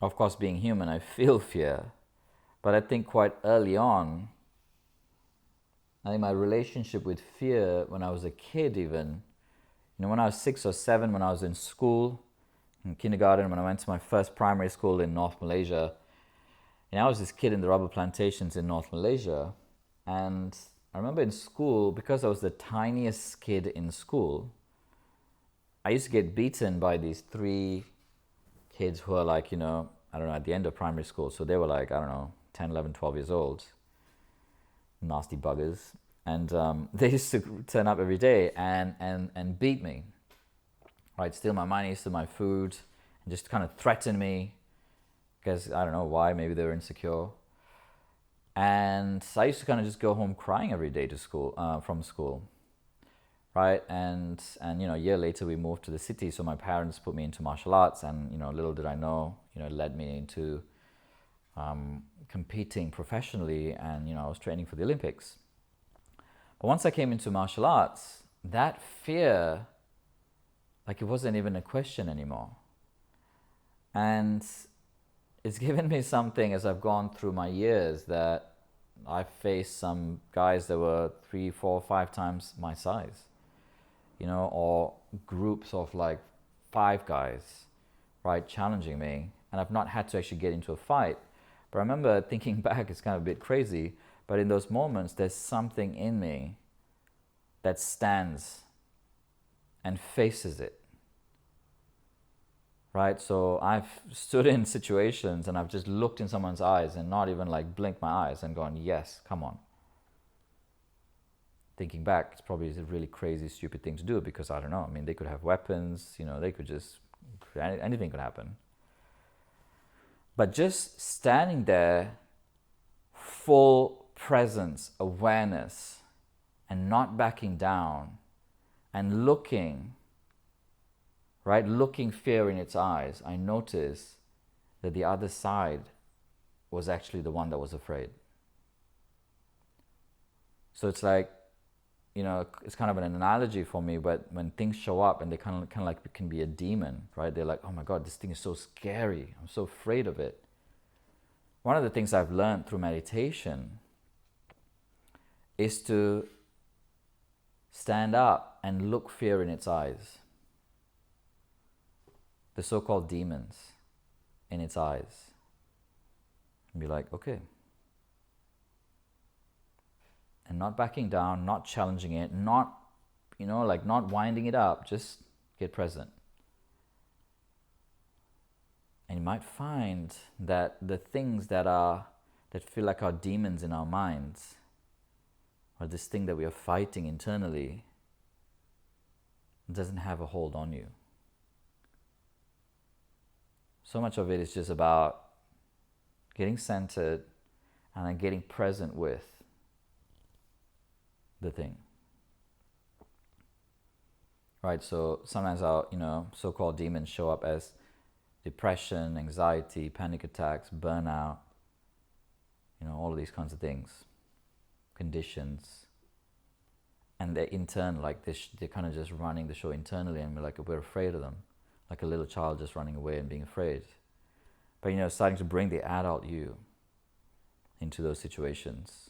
of course, being human, I feel fear. But I think quite early on, I think my relationship with fear when I was a kid even, when I was 6 or 7, when I was in school, in kindergarten, when I went to my first primary school in North Malaysia, I was this kid in the rubber plantations in North Malaysia. And I remember in school, because I was the tiniest kid in school, I used to get beaten by these 3 kids who are like, I don't know, at the end of primary school. So they were like, I don't know, 10, 11, 12 years old. Nasty buggers. And they used to turn up every day and beat me. Right, steal my money, steal my food, and just kind of threaten me. Because I don't know why, maybe they were insecure. And I used to kind of just go home crying every day to school, from school. Right, and a year later we moved to the city, so my parents put me into martial arts, and little did I know, it led me into competing professionally, and I was training for the Olympics. But once I came into martial arts, that fear, like, it wasn't even a question anymore. And it's given me something as I've gone through my years, that I faced some guys that were 3, 4, 5 times my size, or groups of like 5 guys, right, challenging me. And I've not had to actually get into a fight. But I remember thinking back, it's kind of a bit crazy, but in those moments, there's something in me that stands and faces it. Right? So I've stood in situations and I've just looked in someone's eyes and not even like blinked my eyes and gone, yes, come on. Thinking back, it's probably a really crazy, stupid thing to do, because I don't know. I mean, they could have weapons, they could just, anything could happen. But just standing there, full presence, awareness, and not backing down, and looking, right, looking fear in its eyes, I noticed that the other side was actually the one that was afraid. So it's like, it's kind of an analogy for me, but when things show up and they kind of like can be a demon, right? They're like, oh my God, this thing is so scary. I'm so afraid of it. One of the things I've learned through meditation is to stand up and look fear in its eyes. The so-called demons in its eyes. And be like, okay. And not backing down, not challenging it, not, not winding it up, just get present. And you might find that the things that feel like our demons in our minds, or this thing that we are fighting internally, doesn't have a hold on you. So much of it is just about getting centered and then getting present with the thing. Right, so sometimes our, so-called demons show up as depression, anxiety, panic attacks, burnout, all of these kinds of things, conditions. And they're internal, like they're kind of just running the show internally, and we're afraid of them, like a little child just running away and being afraid. But starting to bring the adult you into those situations,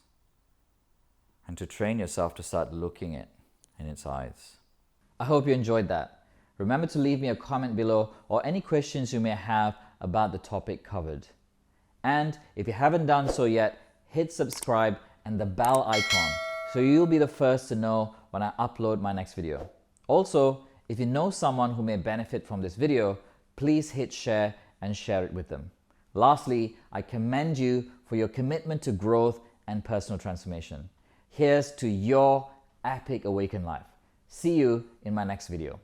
and to train yourself to start looking it in its eyes. I hope you enjoyed that. Remember to leave me a comment below, or any questions you may have about the topic covered. And if you haven't done so yet, hit subscribe and the bell icon, so you'll be the first to know when I upload my next video. Also, if you know someone who may benefit from this video, please hit share and share it with them. Lastly, I commend you for your commitment to growth and personal transformation. Here's to your epic awakened life. See you in my next video.